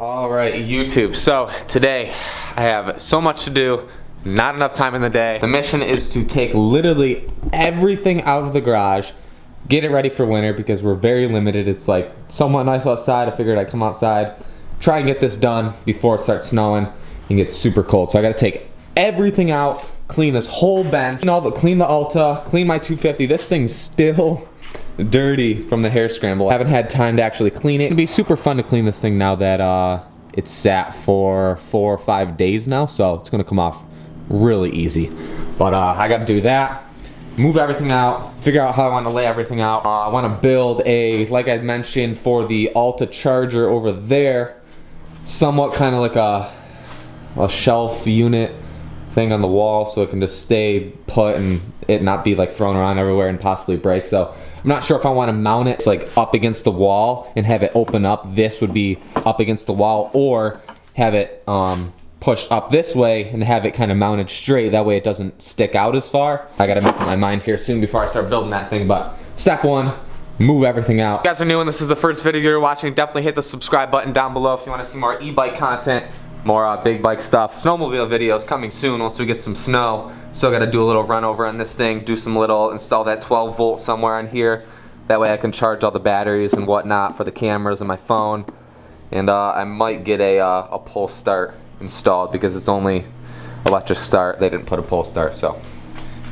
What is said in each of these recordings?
Alright, YouTube. So today I have so much to do, not enough time in the day. The mission is to take literally everything out of the garage, get it ready for winter because we're very limited. It's like somewhat nice outside. I figured I'd come outside, try and get this done before it starts snowing and gets super cold. So I gotta take everything out, clean this whole bench, clean the Alta, clean my 250. This thing's still dirty from the hair scramble. I haven't had time to actually clean it. It'd be super fun to clean this thing now that it's sat for 4 or 5 days now, so it's gonna come off really easy. But I gotta do that, move everything out, figure out how I want to lay everything out. I want to build a, like I mentioned, for the Alta charger over there, somewhat kind of like a shelf unit thing on the wall so it can just stay put and it not be like thrown around everywhere and possibly break. So I'm not sure if I want to mount it like up against the wall and have it open up. This would be up against the wall, or have it pushed up this way and have it kind of mounted straight. That way it doesn't stick out as far. I gotta make up my mind here soon before I start building that thing. But step one, move everything out. If you guys are new and this is the first video you're watching, definitely hit the subscribe button down below if you want to see more e-bike content, more big bike stuff. Snowmobile videos coming soon once we get some snow. Still got to do a little run over on this thing, do some little, install that 12 volt somewhere on here. That way I can charge all the batteries and whatnot for the cameras and my phone. And I might get a pull start installed because it's only electric start. They didn't put a pull start, so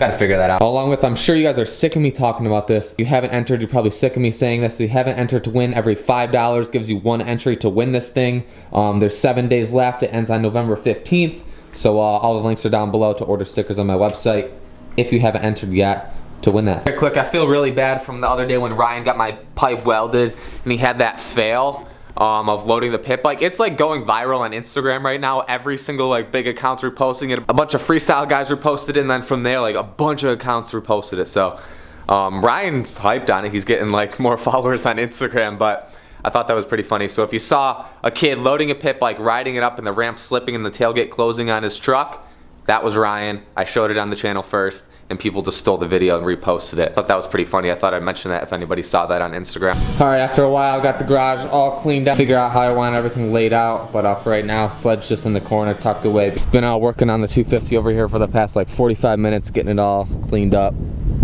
gotta figure that out. Along with, I'm sure you guys are sick of me talking about this. If you haven't entered, you're probably sick of me saying this. If you haven't entered to win, every $5 gives you 1 entry to win this thing. There's 7 days left. It ends on November 15th. So all the links are down below to order stickers on my website if you haven't entered yet to win that. Very quick, I feel really bad from the other day when Ryan got my pipe welded and he had that fail of loading the pit bike. It's like going viral on Instagram right now. Every single like big account's reposting it. A bunch of freestyle guys reposted it, and then from there like a bunch of accounts reposted it. So Ryan's hyped on it. He's getting like more followers on Instagram, but I thought that was pretty funny. So if you saw a kid loading a pit bike, riding it up and the ramp slipping and the tailgate closing on his truck, that was Ryan. I showed it on the channel first, and people just stole the video and reposted it. Thought that was pretty funny. I thought I'd mention that if anybody saw that on Instagram. Alright, after a while, I got the garage all cleaned up. Figure out how I want everything laid out. But for right now, sled's just in the corner, tucked away. Been working on the 250 over here for the past like 45 minutes, getting it all cleaned up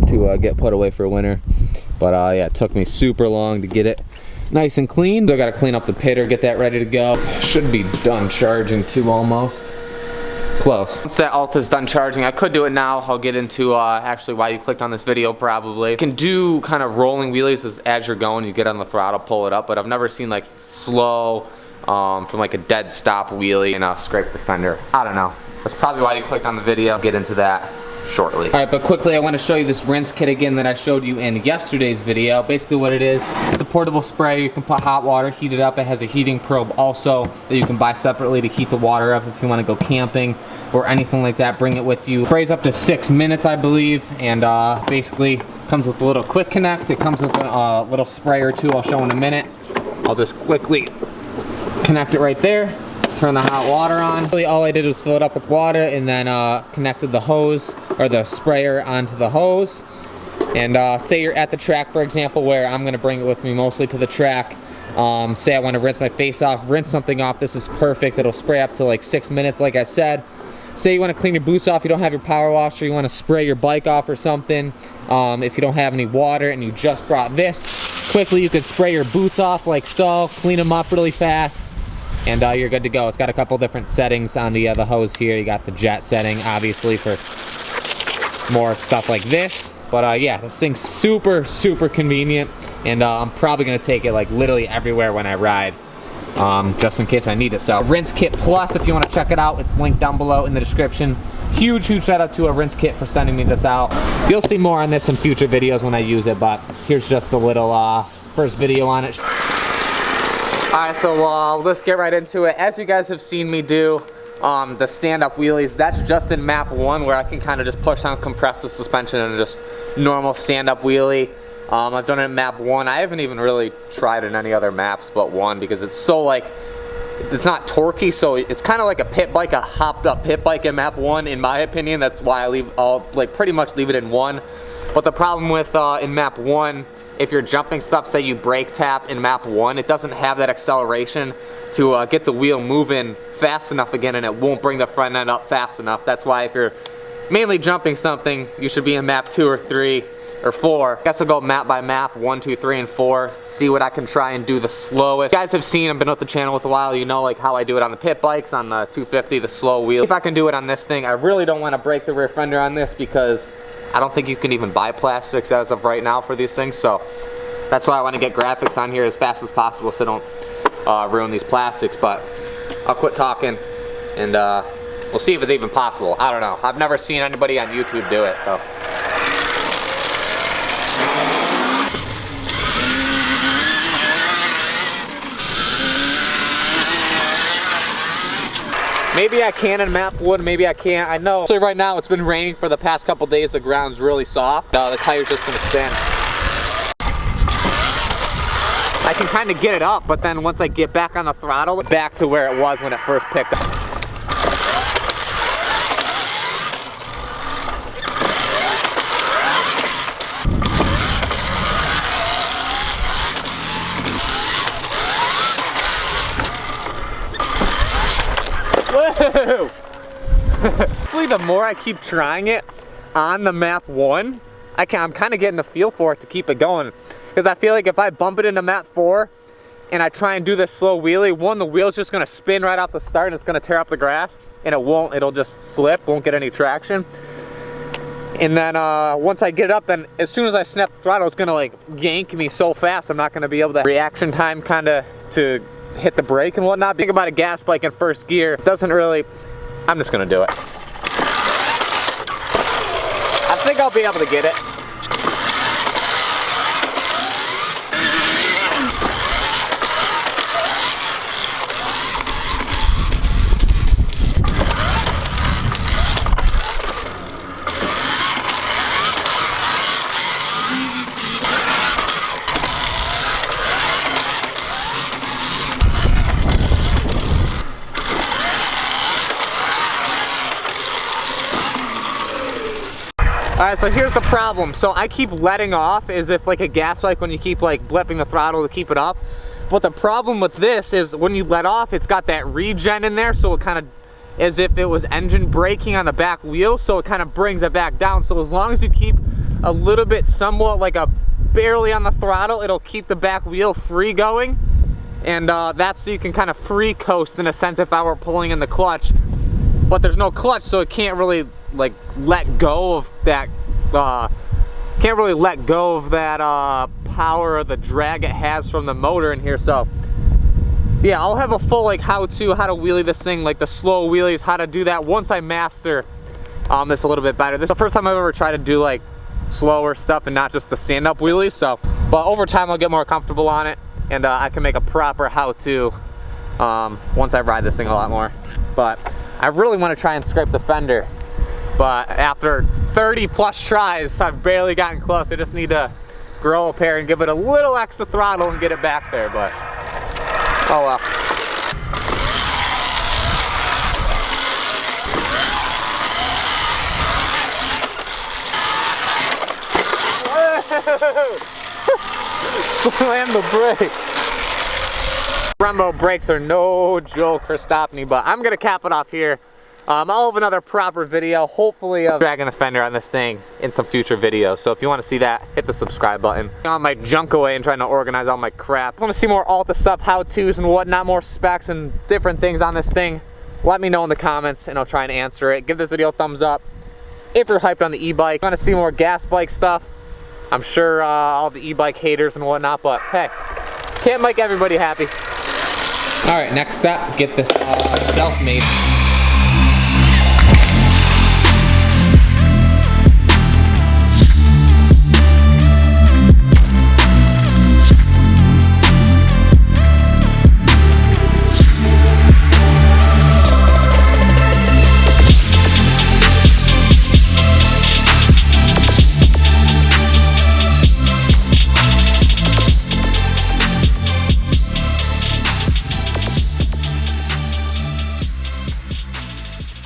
to get put away for winter. But yeah, it took me super long to get it nice and clean. Still got to clean up the pitter, get that ready to go. Should be done charging too almost. Close. Once that Alta's done charging, I could do it now. I'll get into actually why you clicked on this video probably. You can do kind of rolling wheelies as you're going. You get on the throttle, pull it up, but I've never seen like slow from like a dead stop wheelie and scrape the fender. I don't know. That's probably why you clicked on the video. I'll get into that shortly. Alright, but quickly I want to show you this rinse kit again that I showed you in yesterday's video. Basically what it is, it's a portable sprayer. You can put hot water, heat it up. It has a heating probe also that you can buy separately to heat the water up if you want to go camping or anything like that. Bring it with you. Sprays up to 6 minutes I believe, and basically comes with a little quick connect. It comes with a little sprayer too. I'll show in a minute. I'll just quickly connect it right there. Turn the hot water on. Really all I did was fill it up with water and then connected the hose or the sprayer onto the hose. And say you're at the track, for example, where I'm gonna bring it with me mostly to the track. Say I want to rinse my face off, rinse something off. This is perfect. It'll spray up to like 6 minutes, like I said. Say you want to clean your boots off, you don't have your power washer, you want to spray your bike off or something. If you don't have any water and you just brought this, quickly you could spray your boots off like so, clean them up really fast. And you're good to go. It's got a couple different settings on the hose here. You got the jet setting, obviously, for more stuff like this. But yeah, this thing's super, super convenient. And I'm probably going to take it like literally everywhere when I ride, just in case I need it. So Rinse Kit Plus, if you want to check it out, it's linked down below in the description. Huge, huge shout out to Rinse Kit for sending me this out. You'll see more on this in future videos when I use it, but here's just a little first video on it. Alright, so let's get right into it. As you guys have seen me do the stand-up wheelies, that's just in map 1 where I can kind of just push on compressive suspension and just normal stand-up wheelie. I've done it in map 1. I haven't even really tried in any other maps but 1 because it's so like, it's not torquey, so it's kind of like a pit bike, a hopped up pit bike in map 1 in my opinion. That's why I'll like pretty much leave it in 1. But the problem with in map 1 if you're jumping stuff, say you brake tap in map 1, it doesn't have that acceleration to get the wheel moving fast enough again, and it won't bring the front end up fast enough. That's why if you're mainly jumping something, you should be in map 2 or 3 or 4. I guess I'll go map by map, 1, 2, 3, and 4. See what I can try and do the slowest. You guys have seen, I've been with the channel with a while, you know like how I do it on the pit bikes, on the 250, the slow wheel. If I can do it on this thing, I really don't want to break the rear fender on this because I don't think you can even buy plastics as of right now for these things. So that's why I want to get graphics on here as fast as possible so don't ruin these plastics. But I'll quit talking and we'll see if it's even possible. I don't know. I've never seen anybody on YouTube do it, so. Maybe I can in map 1, maybe I can't. I know. So right now it's been raining for the past couple days. The ground's really soft. The tire's just gonna spin. I can kind of get it up, but then once I get back on the throttle, back to where it was when it first picked up. Whoa! Honestly, the more I keep trying it on the map 1, I'm kind of getting a feel for it to keep it going. Because I feel like if I bump it into map 4 and I try and do this slow wheelie, one, the wheel's just going to spin right off the start and it's going to tear up the grass. And it won't, it'll just slip, won't get any traction. And then once I get it up, then as soon as I snap the throttle, it's going to like yank me so fast, I'm not going to be able to reaction time kind of to hit the brake and whatnot. Think about a gas bike in first gear. It doesn't really, I'm just going to do it. I think I'll be able to get it. Alright, so here's the problem. So I keep letting off as if like a gas bike when you keep like blipping the throttle to keep it up. But the problem with this is when you let off, it's got that regen in there, so it kind of as if it was engine braking on the back wheel, so it kind of brings it back down. So as long as you keep a little bit somewhat like a barely on the throttle, it'll keep the back wheel free going. And that's so you can kind of free coast in a sense if I were pulling in the clutch. But there's no clutch, so it can't really like let go of that power or the drag it has from the motor in here. So yeah, I'll have a full like how to wheelie this thing, like the slow wheelies, how to do that once I master this a little bit better. This is the first time I've ever tried to do like slower stuff and not just the stand-up wheelies. So but over time I'll get more comfortable on it, and I can make a proper how-to once I ride this thing a lot more. But I really want to try and scrape the fender, but after 30 plus tries, I've barely gotten close. I just need to grow a pair and give it a little extra throttle and get it back there, but oh well. Slam the brake. Brembo brakes are no joke for stopping me, but I'm gonna cap it off here. I'll have another proper video, hopefully of dragging the fender on this thing in some future videos. So if you want to see that, hit the subscribe button. I'm on my junk away and trying to organize all my crap. If you want to see more Alta stuff, how-tos and whatnot, more specs and different things on this thing, let me know in the comments and I'll try and answer it. Give this video a thumbs up if you're hyped on the e-bike. If you want to see more gas bike stuff, I'm sure all the e-bike haters and whatnot, but hey, can't make everybody happy. All right, next step, get this belt made.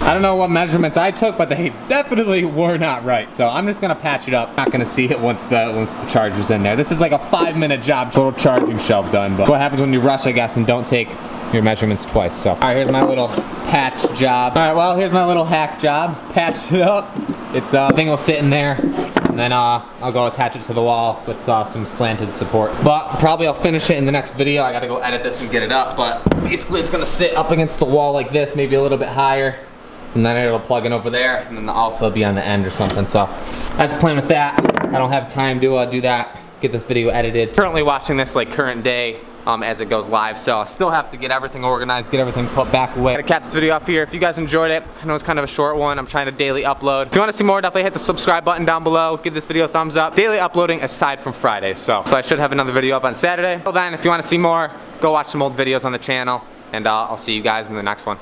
I don't know what measurements I took, but they definitely were not right. So I'm just gonna patch it up. Not gonna see it once the charger's in there. This is like a 5-minute job, total charging shelf done. But what happens when you rush, I guess, and don't take your measurements twice. So, all right, here's my little patch job. All right, well, here's my little hack job. Patched it up. It's thing will sit in there, and then I'll go attach it to the wall with some slanted support. But probably I'll finish it in the next video. I gotta go edit this and get it up. But basically, it's gonna sit up against the wall like this, maybe a little bit higher. And then it'll plug in over there, and then the Alta will be on the end or something. So that's the plan with that. I don't have time to do that, get this video edited. Currently watching this like current day as it goes live, so I still have to get everything organized, get everything put back away. I'm gonna cap this video off here. If you guys enjoyed it, I know it's kind of a short one. I'm trying to daily upload. If you want to see more, definitely hit the subscribe button down below. Give this video a thumbs up. Daily uploading aside from Fridays, so I should have another video up on Saturday. Until then, if you want to see more, go watch some old videos on the channel, and I'll see you guys in the next one.